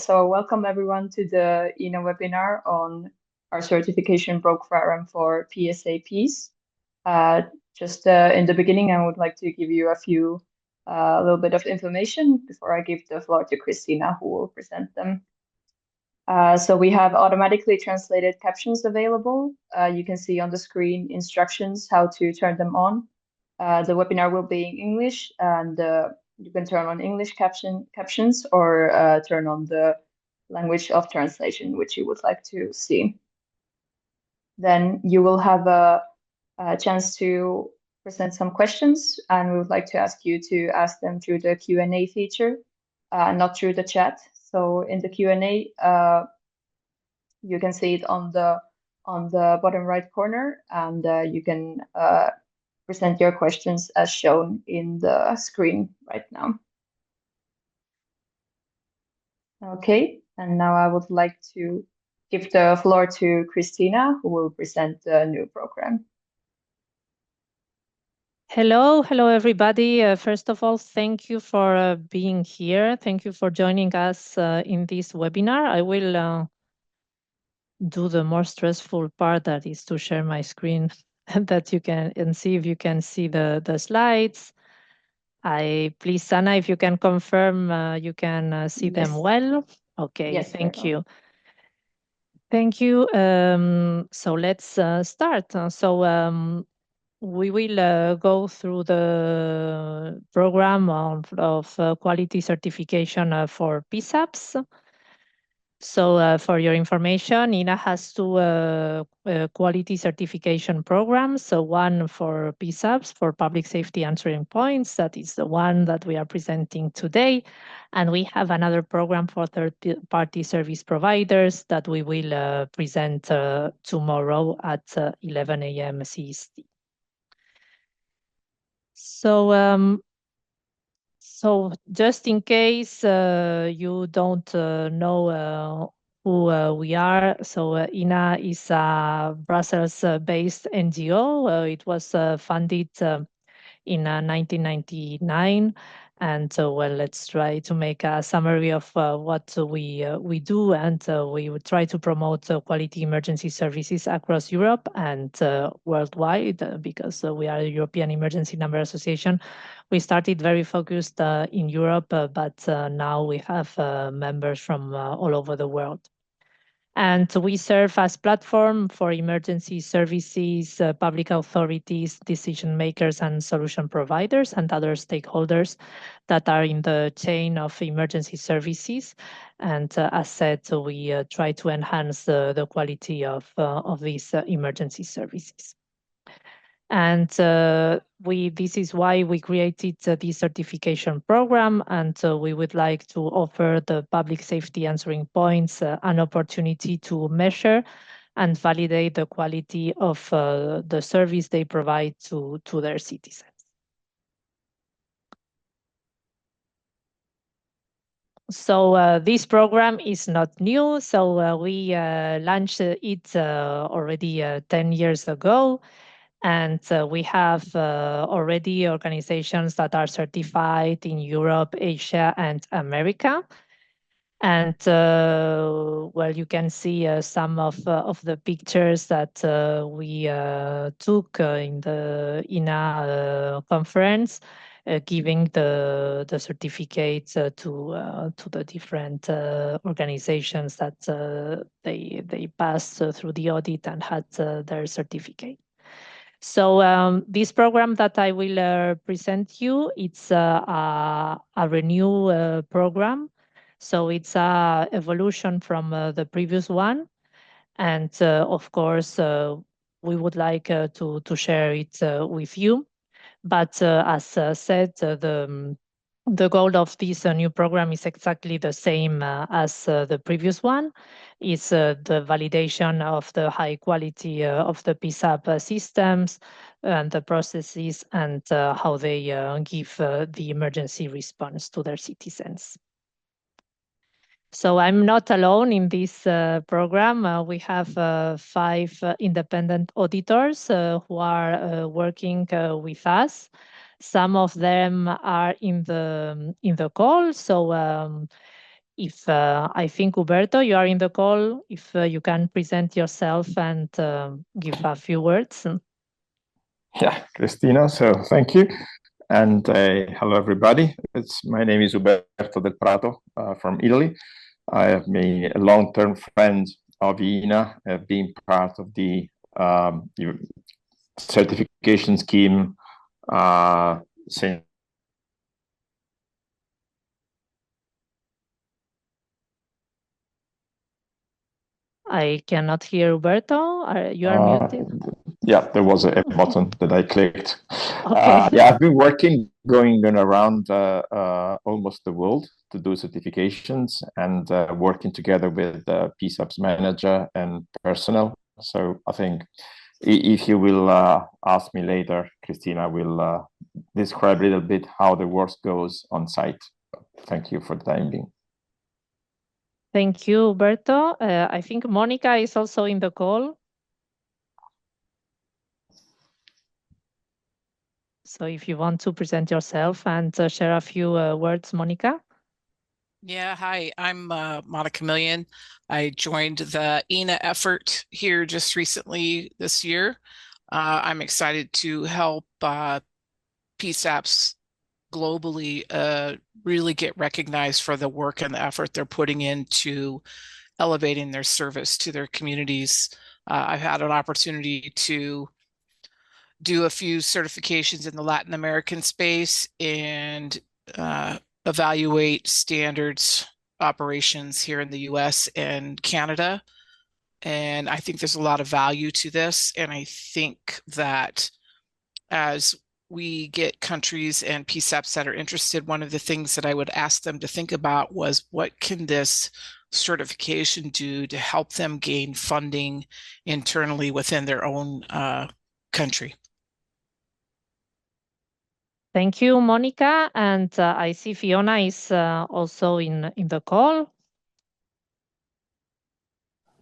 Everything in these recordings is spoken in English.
so welcome everyone to the EENA webinar on our certification program for PSAPs. Just in the beginning, I would like to give you a little bit of information before I give the floor to Christina, who will present them. So we have automatically translated captions available. You can see on the screen instructions how to turn them on. The webinar will be in English, and you can turn on English captions or turn on the language of translation, which you would like to see. Then you will have a chance to present some questions, and we would like to ask you to ask them through the Q&A feature, not through the chat. So in the Q&A, you can see it on the bottom right corner, and you can present your questions as shown in the screen right now. Okay, and now I would like to give the floor to Christina, who will present the new program. Hello everybody. First of all, thank you for being here. Thank you for joining us in this webinar. I will do the more stressful part, that is to share my screen that you can and see if you can see the slides. Please, Sana, if you can confirm you can see them well. Okay, yes, thank you. Thank you. So let's start. We will go through the program of quality certification for PSAPs. So for your information, EENA has two quality certification programs. So one for PSAPs, for public safety answering points. That is the one that we are presenting today. And we have another program for third-party service providers that we will present tomorrow at 11 a.m. CEST. So just in case you don't know who we are, so EENA is a Brussels-based NGO. It was funded in 1999. And well, let's try to make a summary of what we do, and we would try to promote quality emergency services across Europe and worldwide, because we are a European Emergency Number Association. We started very focused in Europe, but now we have members from all over the world. And we serve as platform for emergency services, public authorities, decision makers, and solution providers, and other stakeholders that are in the chain of emergency services. And as said, we try to enhance the quality of these emergency services. And this is why we created this certification program, and we would like to offer the public safety answering points an opportunity to measure and validate the quality of the service they provide to their citizens. So this program is not new. So we launched it already 10 years ago. And we have already organizations that are certified in Europe, Asia, and America. And well, you can see some of the pictures that we took in the EENA conference, giving the certificates to the different organizations that they passed through the audit and had their certificate. So this program that I will present you, it's a renew program. So it's a evolution from the previous one. And of course, we would like to share it with you. But as said, the goal of this new program is exactly the same as the previous one. It's the validation of the high quality of the PSAP systems and the processes, and how they give the emergency response to their citizens. So I'm not alone in this program. We have 5 independent auditors who are working with us. Some of them are in the call. So if I think, Uberto, you are in the call, if you can present yourself and give a few words. Yeah, Cristina, so thank you. And hello, everybody. My name is Uberto del Prato from Italy. I have been a long-term friend of EENA, being part of the certification scheme since I cannot hear Uberto. You are muted. Yeah, there was a button that I clicked. Okay. Yeah, I've been going around almost the world to do certifications and working together with PSAPs manager and personnel. So I think if you will ask me later, Christina will describe a little bit how the work goes on site. Thank you for the time being. Thank you, Uberto. I think Monica is also in the call. So if you want to present yourself and share a few words, Monica. Yeah, hi, I'm Monica Million. I joined the EENA effort here just recently this year. I'm excited to help PSAPs globally really get recognized for the work and the effort they're putting into elevating their service to their communities. I've had an opportunity to do a few certifications in the Latin American space and evaluate standards operations here in the US and Canada. And I think there's a lot of value to this. And I think that as we get countries and PSAPs that are interested, one of the things that I would ask them to think about was what can this certification do to help them gain funding internally within their own country. Thank you, Monica. And I see Fiona is also in the call.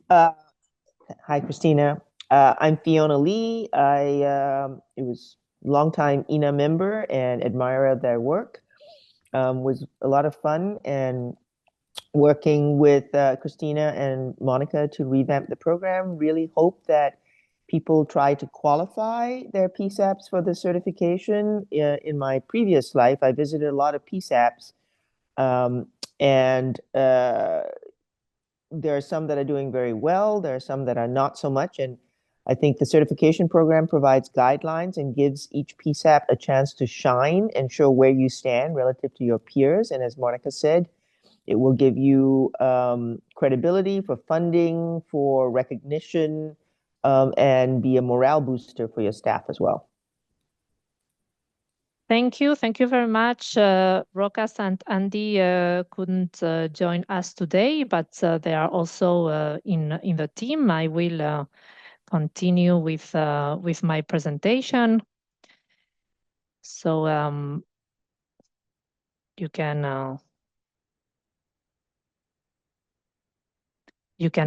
Hi, Christina. I'm Fiona Lee. It was a longtime EENA member and admirer of their work. Was a lot of fun and working with Christina and Monica to revamp the program. Really hope that people try to qualify their PSAPs for the certification. In my previous life, I visited a lot of PSAPs, and there are some that are doing very well. There are some that are not so much. And I think the certification program provides guidelines and gives each PSAP a chance to shine and show where you stand relative to your peers. And as Monica said, it will give you credibility for funding, for recognition, and be a morale booster for your staff as well. Thank you. Thank you very much. Rokas and Andy couldn't join us today, but they are also in the team. I will continue with my presentation. So you can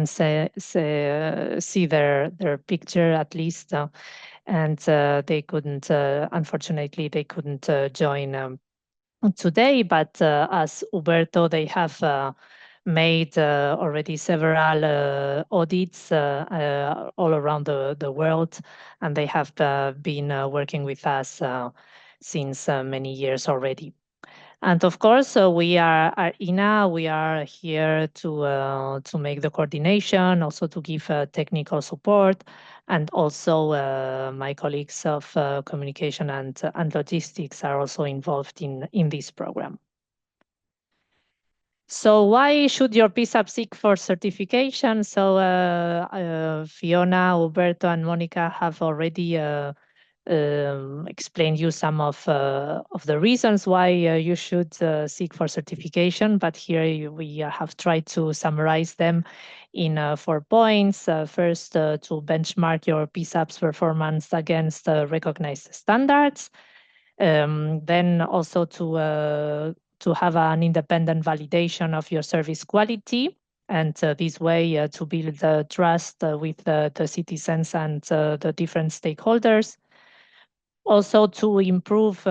see their picture at least, and they couldn't. Unfortunately, they couldn't join today. But as Uberto, they have made already several audits all around the world, and they have been working with us since many years already. And of course, we are at EENA. We are here to make the coordination, also to give technical support, and also my colleagues of communication and logistics are also involved in this program. So why should your PSAP seek for certification? So Fiona, Uberto, and Monica have already explained you some of the reasons why you should seek for certification. But here we have tried to summarize them in 4 points. First, to benchmark your PSAP's performance against recognized standards. Then also to have an independent validation of your service quality, and this way to build trust with the citizens and the different stakeholders. Also to improve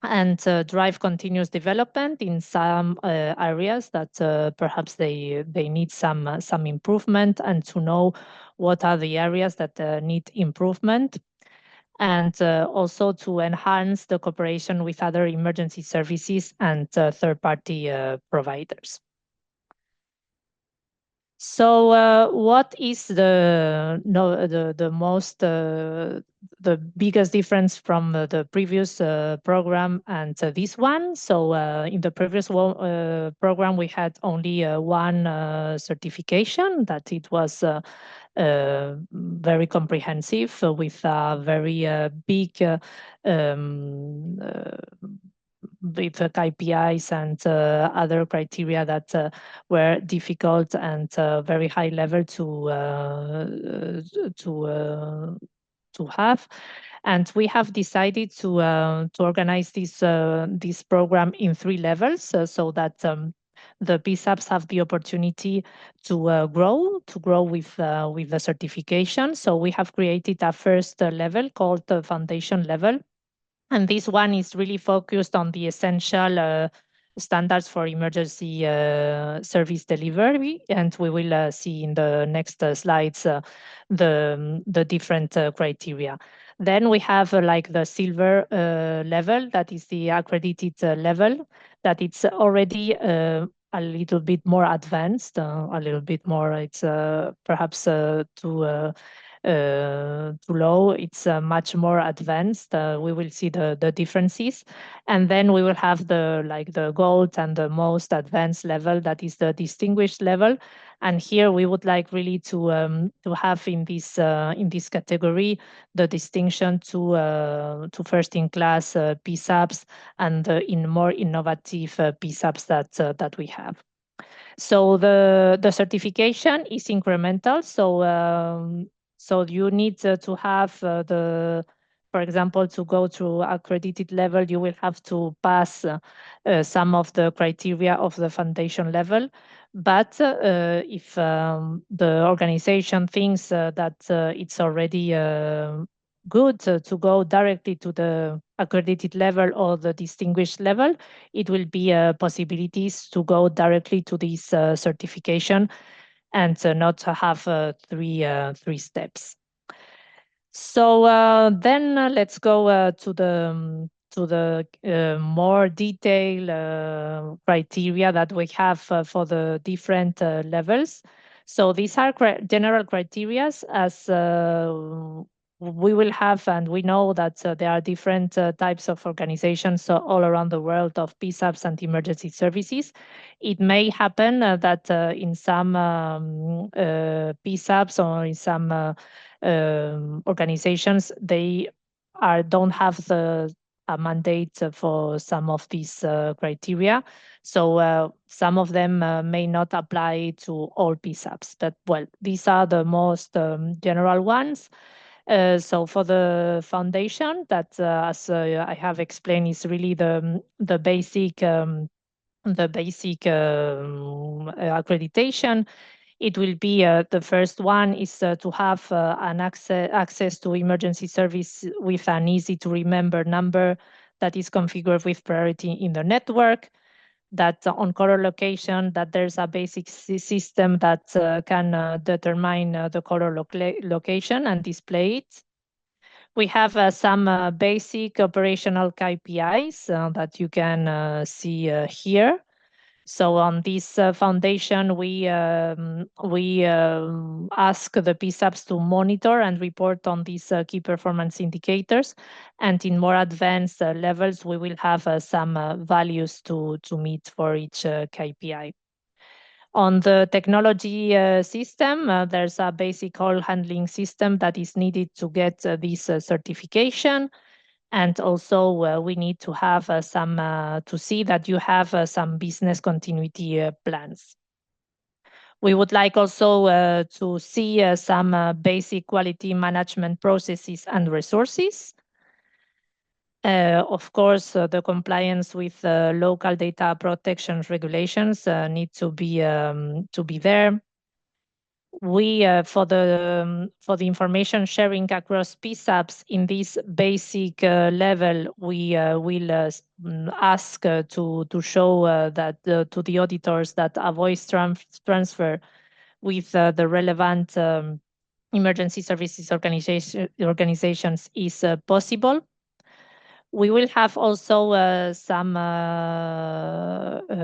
and drive continuous development in some areas that perhaps they need some improvement, and to know what are the areas that need improvement, and also to enhance the cooperation with other emergency services and third-party providers. So what is the biggest difference from the previous program and this one? So in the previous program, we had only one certification, that it was very comprehensive with very big with KPIs and other criteria that were difficult and very high level to have. And we have decided to organize this program in 3 levels, so that the PSAPs have the opportunity to grow with the certification. So we have created a first level called the foundation level. And this one is really focused on the essential standards for emergency service delivery. And we will see in the next slides the different criteria. Then we have like the silver level, that is the accredited level, that it's already a little bit more advanced, a little bit more, it's perhaps too low. It's much more advanced. We will see the differences, and then we will have the gold and the most advanced level, that is the distinguished level. And here we would like really to have in this category the distinction to first in class PSAPs and in more innovative PSAPs that we have. So the certification is incremental. So you need to have for example, to go to accredited level, you will have to pass some of the criteria of the foundation level. But if the organization thinks that it's already good to go directly to the accredited level or the distinguished level, it will be possibilities to go directly to this certification and not to have three steps. So then let's go to the more detailed criteria that we have for the different levels. So these are general criteria, as we will have, and we know that there are different types of organizations all around the world of PSAPs and emergency services. It may happen that in some PSAPs or in some organizations, they don't have a mandate for some of these criteria. So some of them may not apply to all PSAPs, but well, these are the most general ones. So for the foundation, that as I have explained, is really the basic accreditation. It will be the first one is to have an access to emergency service with an easy to remember number that is configured with priority in the network, that on color location, that there's a basic system that can determine the color location and display it. We have some basic operational KPIs that you can see here. So on this foundation, we ask the PSAPs to monitor and report on these key performance indicators. And in more advanced levels, we will have some values to meet for each KPI. On the technology system, there's a basic call handling system that is needed to get this certification. And also we need to have to see that you have some business continuity plans. We would like also to see some basic quality management processes and resources. Of course, the compliance with local data protection regulations need to be there. we for the information sharing across PSAPs in this basic level, we will ask to show that to the auditors that a voice transfer with the relevant emergency services organizations is possible. We will have also some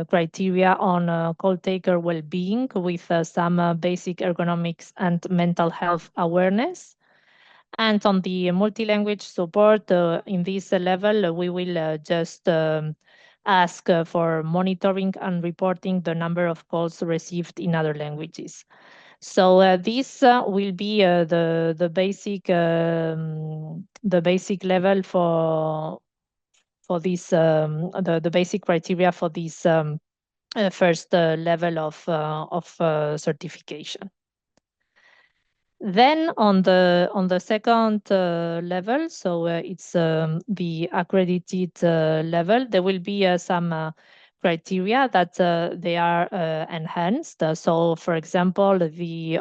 criteria on call taker well-being with some basic ergonomics and mental health awareness. And on the multi-language support, in this level, we will just ask for monitoring and reporting the number of calls received in other languages. So this will be the basic level for this the basic criteria for this first level of certification. Then on the second level, so it's the accredited level. There will be some criteria that they are enhanced. So, for example,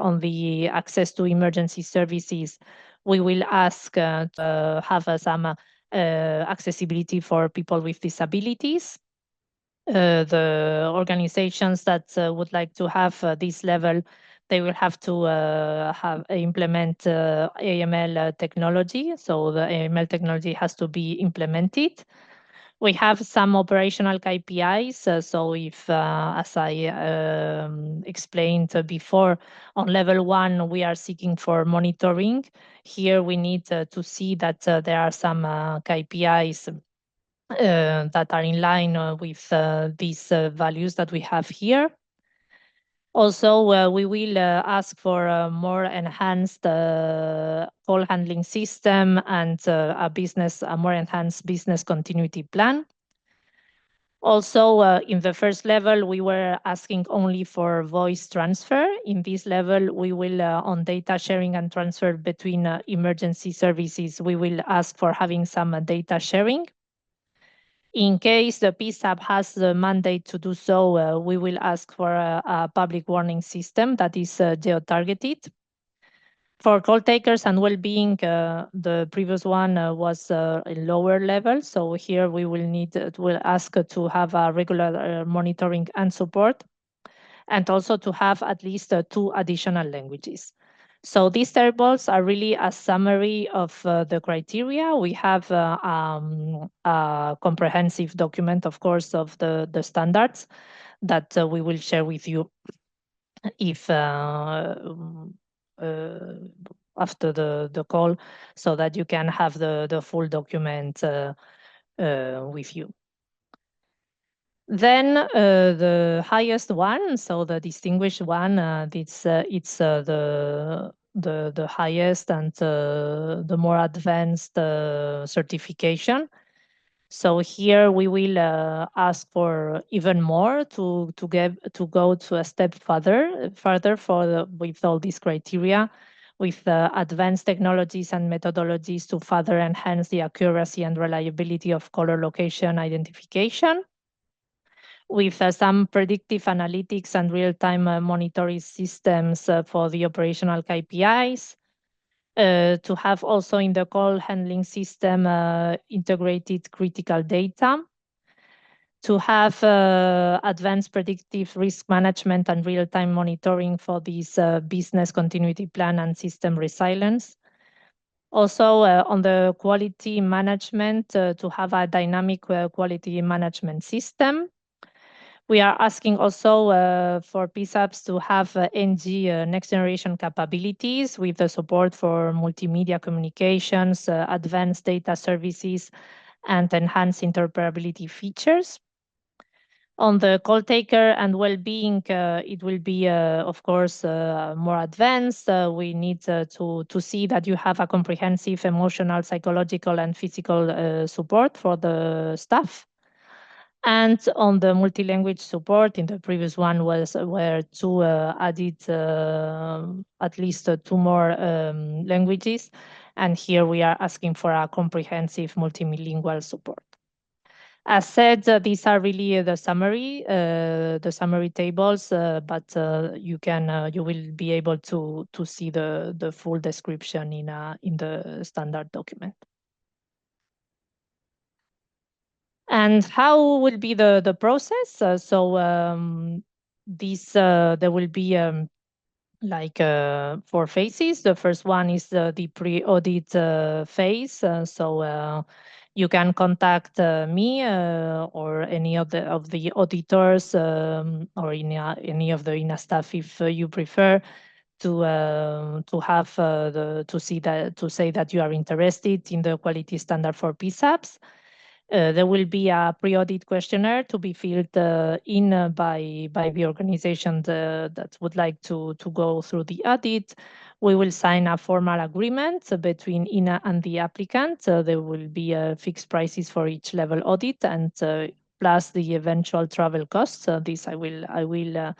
on the access to emergency services, we will ask to have some accessibility for people with disabilities. The organizations that would like to have this level, they will have to implement AML technology. So the AML technology has to be implemented. We have some operational KPIs. So if, as I explained before, on level 1, we are seeking for monitoring. Here we need to see that there are some KPIs that are in line with these values that we have here. Also, we will ask for a more enhanced call handling system and a more enhanced business continuity plan. Also, in the first level, we were asking only for voice transfer. In this level, we will, on data sharing and transfer between emergency services, we will ask for having some data sharing. In case the PSAP has the mandate to do so, we will ask for a public warning system that is geo-targeted. For call takers and well-being, the previous one was a lower level. So here we will ask to have a regular monitoring and support, and also to have at least 2 additional languages. So these tables are really a summary of the criteria. We have a comprehensive document, of course, of the standards that we will share with you if after the call, so that you can have the full document with you. Then the highest one, so the distinguished one, it's the highest and the more advanced certification. So here we will ask for even more to go to a step further with all these criteria, with advanced technologies and methodologies to further enhance the accuracy and reliability of caller location identification, with some predictive analytics and real-time monitoring systems for the operational KPIs, to have also in the call handling system integrated critical data, to have advanced predictive risk management and real-time monitoring for this business continuity plan and system resilience. Also, on the quality management, to have a dynamic quality management system. We are asking also for PSAPs to have NG next generation capabilities with the support for multimedia communications, advanced data services, and enhanced interoperability features. On the call taker and well-being, it will be, of course, more advanced. We need to see that you have a comprehensive emotional, psychological, and physical support for the staff. And on the multi-language support, in the previous one were 2 added, at least 2 more languages. And here we are asking for a comprehensive multilingual support. As said, these are really the summary tables, but you will be able to see the full description in the standard document. And how will be the process? There will be like 4 phases. The first one is the pre-audit phase. You can contact me or any of the auditors or any of the EENA staff if you prefer to say that you are interested in the quality standard for PSAPs. There will be a pre-audit questionnaire to be filled in by the organization that would like to go through the audit. We will sign a formal agreement between EENA and the applicant. There will be fixed prices for each level audit and plus the eventual travel costs. This I will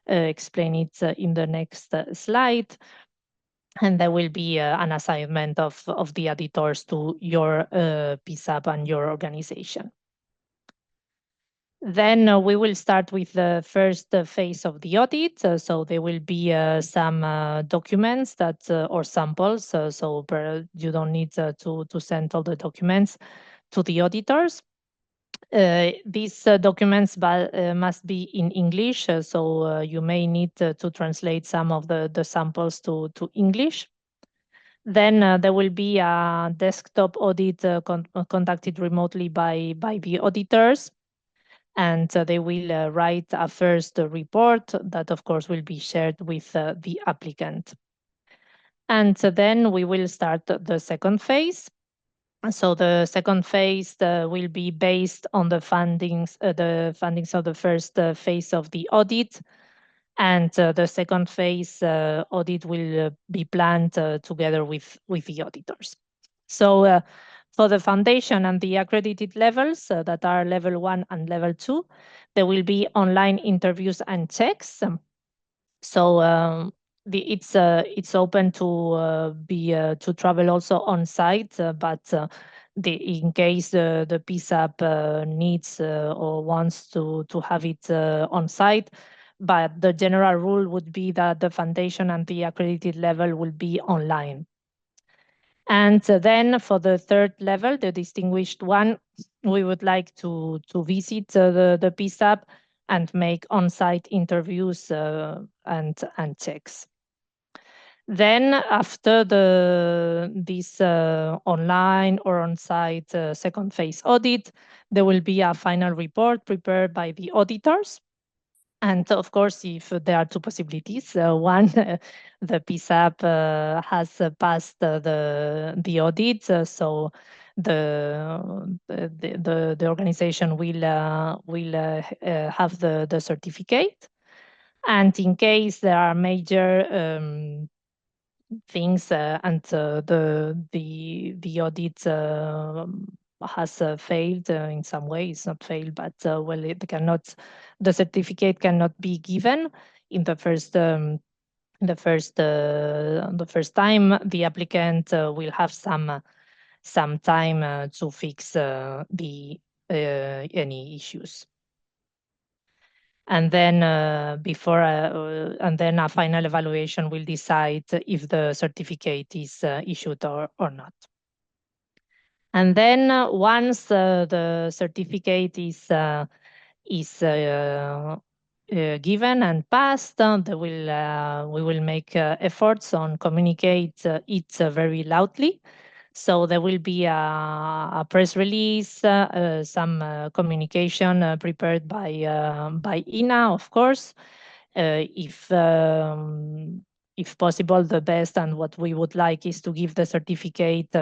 explain it in the next slide. And there will be an assignment of the auditors to your PSAP and your organization. Then we will start with the first phase of the audit. So there will be some documents that or samples. You don't need to send all the documents to the auditors. These documents must be in English, so you may need to translate some of the samples to English. Then there will be a desktop audit conducted remotely by the auditors, and they will write a first report that, of course, will be shared with the applicant. And then we will start the second phase. So the second phase will be based on the findings of the first phase of the audit. And the second phase audit will be planned together with the auditors. So for the foundation and the accredited levels that are level 1 and level 2, there will be online interviews and checks. It's open to travel also on site, but in case the PSAP needs or wants to have it on site. But the general rule would be that the foundation and the accredited level will be online. And then for the third level, the distinguished one, we would like to visit the PSAP and make on-site interviews and checks. Then after this online or on-site second phase audit, there will be a final report prepared by the auditors. And of course, if there are 2 possibilities, one, the PSAP has passed the audit, so the organization will have the certificate. And in case there are major things and the audit has failed in some way. It's not failed, but the certificate cannot be given in the first time. The applicant will have some time to fix any issues. And then and then a final evaluation will decide if the certificate is issued or not. And then once the certificate is given and passed, we will make efforts on communicate it very loudly. So there will be a press release, some communication prepared by EENA, of course. If possible, the best and what we would like is to give the certificate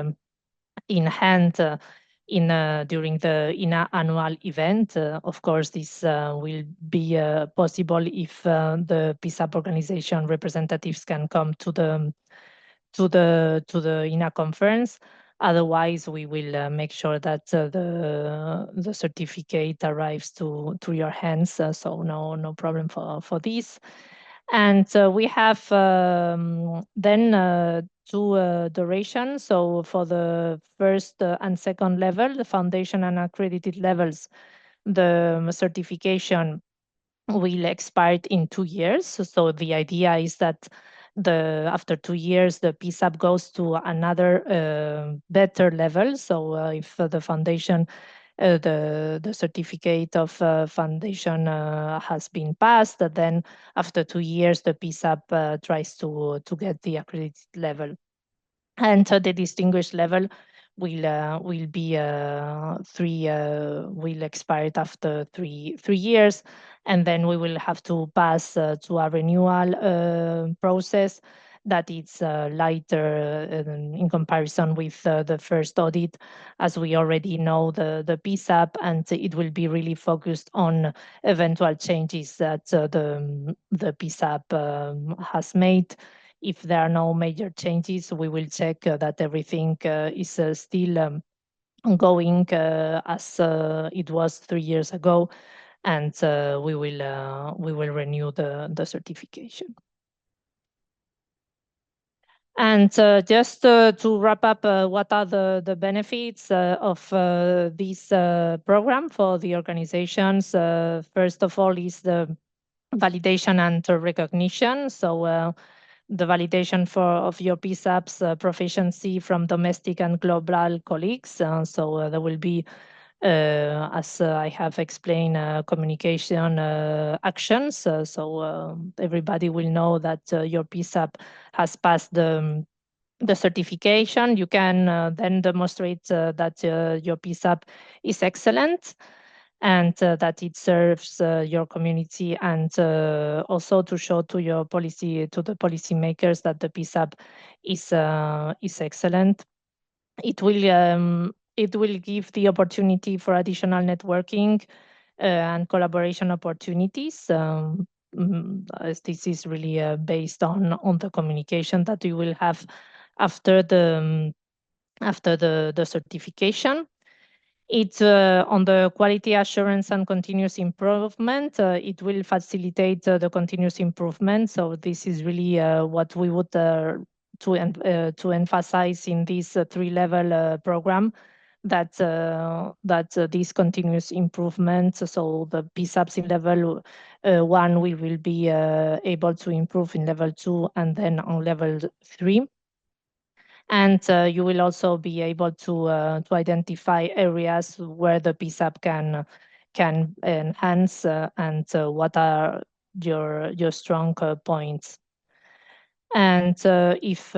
in hand during the EENA annual event. Of course, this will be possible if the PSAP organization representatives can come to the EENA conference. Otherwise, we will make sure that the certificate arrives to your hands. So no problem for this. And we have then two durations. So for the first and second level, the foundation and accredited levels, the certification will expire in 2 years. So the idea is that after 2 years, the PSAP goes to another better level. So if the foundation, the certificate of foundation has been passed, then after 2 years, the PSAP tries to get the accredited level. And the distinguished level will be will expire after three years, and then we will have to pass to a renewal process that is lighter in comparison with the first audit, as we already know the PSAP, and it will be really focused on eventual changes that the PSAP has made. If there are no major changes, we will check that everything is still going as it was 3 years ago, and we will renew the certification. And just to wrap up, what are the benefits of this program for the organizations? First of all is the validation and recognition. So the validation of your PSAP's proficiency from domestic and global colleagues. So there will be, as I have explained, communication actions. So everybody will know that your PSAP has passed the certification. You can then demonstrate that your PSAP is excellent, and that it serves your community, and also to show to the policymakers that the PSAP is excellent. It will give the opportunity for additional networking and collaboration opportunities. As this is really based on the communication that you will have after the certification. It's on the quality assurance and continuous improvement. It will facilitate the continuous improvement. So this is really what we would to emphasize in this 3-level program, that this continuous improvement. So the PSAPs in level 1, we will be able to improve in level 2, and then on level 3. And you will also be able to identify areas where the PSAP can enhance, and what are your strong points. And if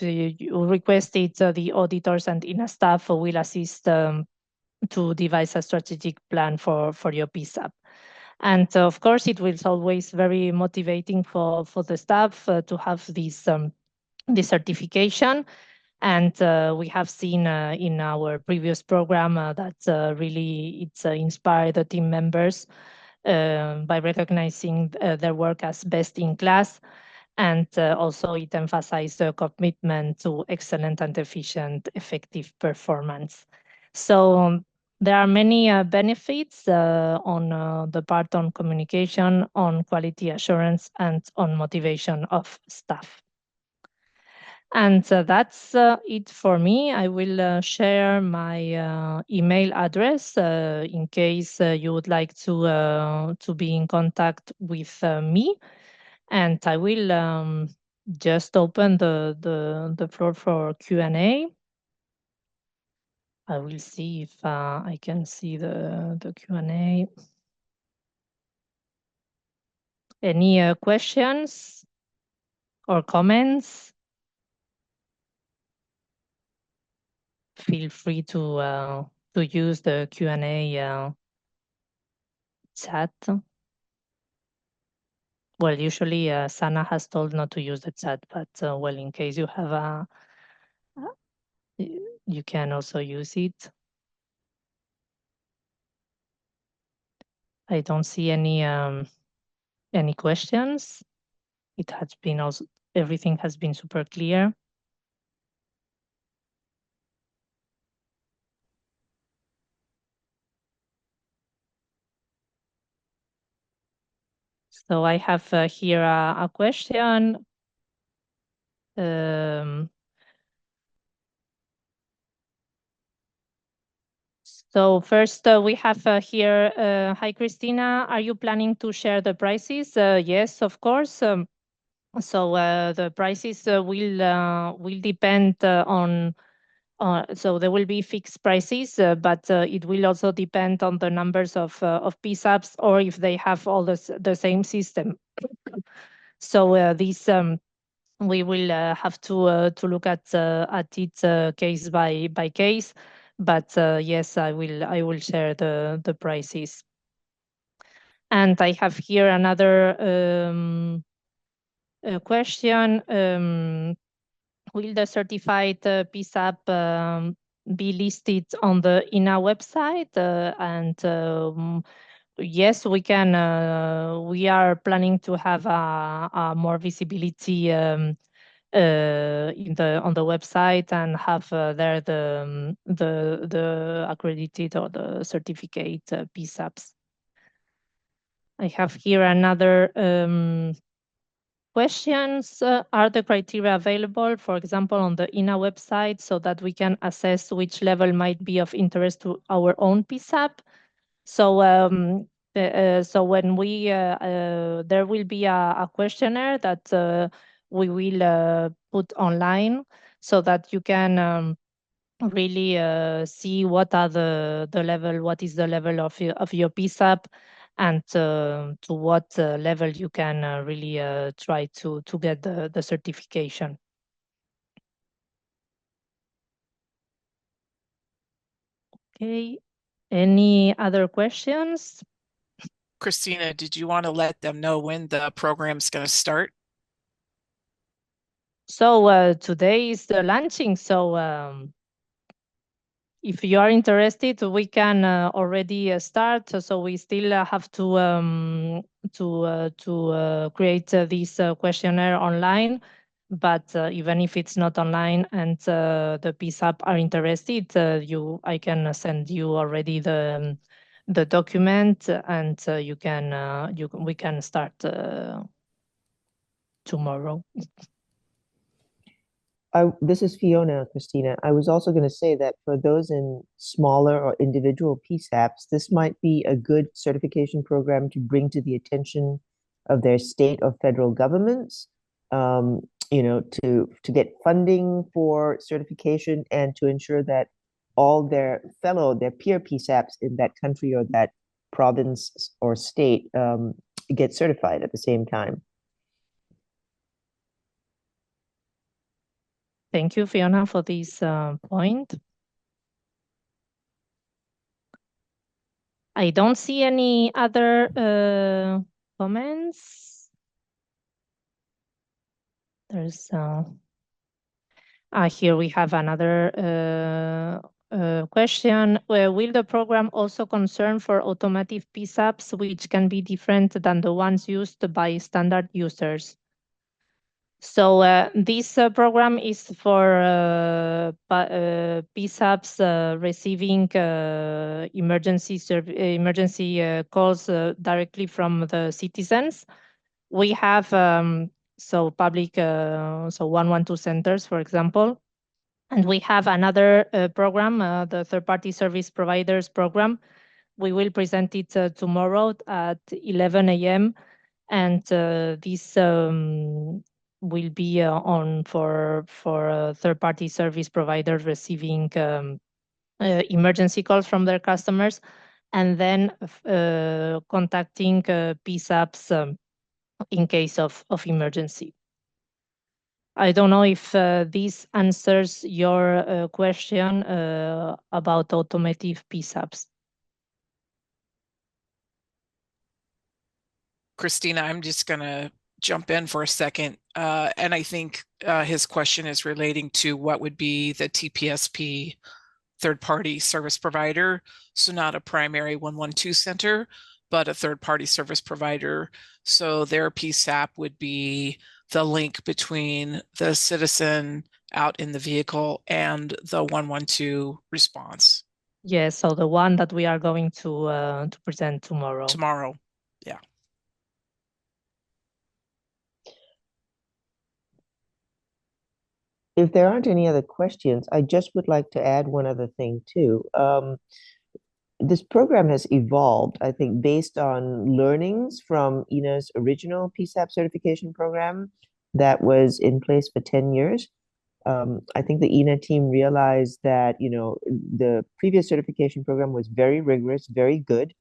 you request it, the auditors and EENA staff will assist to devise a strategic plan for your PSAP. And of course, it was always very motivating for the staff to have this certification. And we have seen in our previous program that really it's inspired the team members by recognizing their work as best in class. And also it emphasized the commitment to excellent and efficient, effective performance. So there are many benefits on the part on communication, on quality assurance, and on motivation of staff. And that's it for me. I will share my email address in case you would like to be in contact with me. And I will just open the floor for Q&A. I will see if I can see the Q&A. Any questions or comments? Feel free to use the Q&A chat. Well, usually Sana has told not to use the chat, but well, in case you have you can also use it. I don't see any questions. It has been also, everything has been super clear. So I have here a question. So first we have here, hi Christina, are you planning to share the prices? Yes, of course. So the prices will depend on, so there will be fixed prices, but it will also depend on the numbers of PSAPs, or if they have all the same system. So these we will have to look at it case by case. But yes, I will share the prices. And I have here another question. Will the certified PSAP be listed on the EENA website? Yes, we can. We are planning to have a more visibility on the website, and have there the accredited or the certificate PSAPs. I have here another questions. Are the criteria available, for example, on the EENA website, so that we can assess which level might be of interest to our own PSAP? So so when we there will be a questionnaire that we will put online, so that you can really see what is the level of your PSAP, and to what level you can really try to get the certification. Okay, any other questions? Christina, did you want to let them know when the program's going to start? So today is the launching. So if you are interested, we can already start. So we still have to create this questionnaire online. But even if it's not online, and the PSAP are interested, I can send you already the document, and we can start tomorrow. This is Fiona, Christina. I was also going to say that for those in smaller or individual PSAPs, this might be a good certification program to bring to the attention of their state or federal governments, to get funding for certification, and to ensure that all their peer PSAPs in that country or that province or state get certified at the same time. Thank you, Fiona, for this point. I don't see any other comments. There's here we have another question. Will the program also concern for automotive PSAPs, which can be different than the ones used by standard users? So this program is for PSAPs receiving emergency calls directly from the citizens. We have public 112 centers, for example, and we have another program, the third-party service providers program. We will present it tomorrow at 11 a.m. and this will be on for third-party service providers receiving emergency calls from their customers, and then contacting PSAPs in case of emergency. I don't know if this answers your question about automotive PSAPs. Christina, I'm just going to jump in for a second. And I think his question is relating to what would be the TPSP third-party service provider. So not a primary 112 center, but a third-party service provider. So their PSAP would be the link between the citizen out in the vehicle and the 112 response. Yes, so the one that we are going to present tomorrow. Tomorrow, yeah. if there aren't any other questions, I just would like to add one other thing too. This program has evolved, I think, based on learnings from EENA's original PSAP certification program that was in place for 10 years. I think the EENA team realized that, the previous certification program was very rigorous, very good,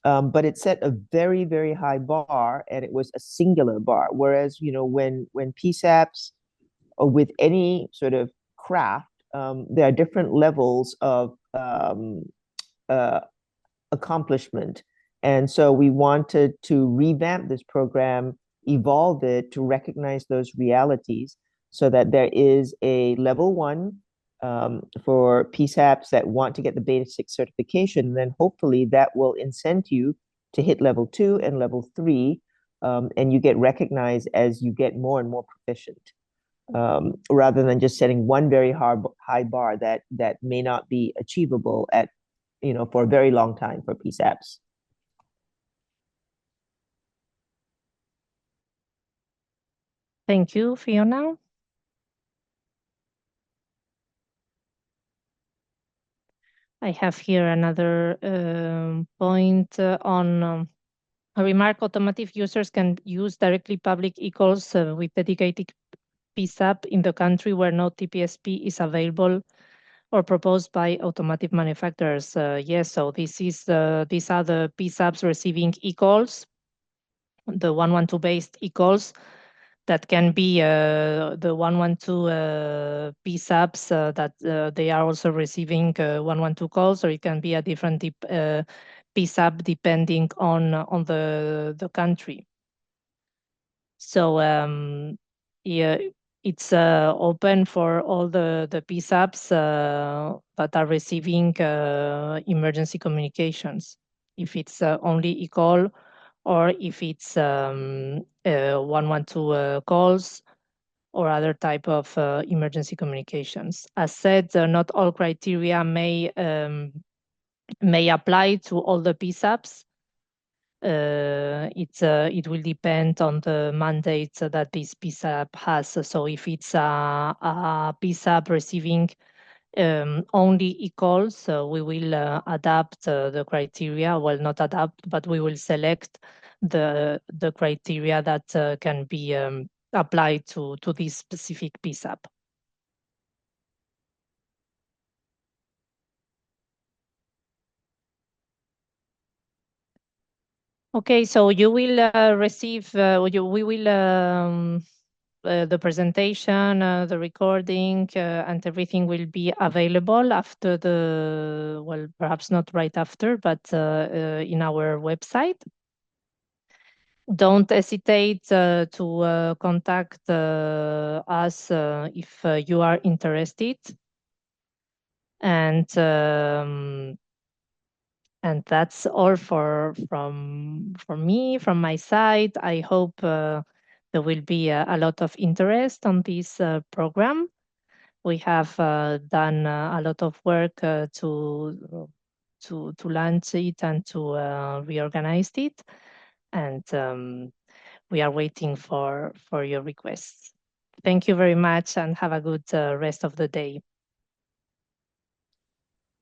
but it set a very, very high bar, and it was a singular bar. Whereas, when PSAPs or with any sort of craft, there are different levels of accomplishment. And so we wanted to revamp this program, evolve it to recognize those realities so that there is a level one for PSAPs that want to get the basic certification. Then hopefully that will incent you to hit level 2 and level 3, and you get recognized as you get more and more proficient. Rather than just setting one very high bar that may not be achievable at for a very long time for PSAPs. Thank you, Fiona. I have here another point on a remark. Automotive users can use directly public e-calls with dedicated PSAP in the country where no TPSP is available or proposed by automotive manufacturers. Yes, so these are the PSAPs receiving e-calls, the 112 based e-calls that can be the 112 PSAPs that they are also receiving 112 calls, or it can be a different PSAP depending on the country. So yeah, it's open for all the PSAPs that are receiving emergency communications. If it's only e-call, or if it's 112 calls or other type of emergency communications. As said, not all criteria may apply to all the PSAPs. It will depend on the mandate that this PSAP has. So if it's a PSAP receiving only e-calls, we will adapt the criteria. Well, not adapt, but we will select the criteria that can be applied to this specific PSAP. Okay, so you will receive, we will, the presentation, the recording, and everything will be available after well, perhaps not right after, but in our website. Don't hesitate to contact us if you are interested. And that's all from me, from my side. I hope there will be a lot of interest on this program. We have done a lot of work to launch it and to reorganize it, and we are waiting for your requests. Thank you very much, and have a good rest of the day.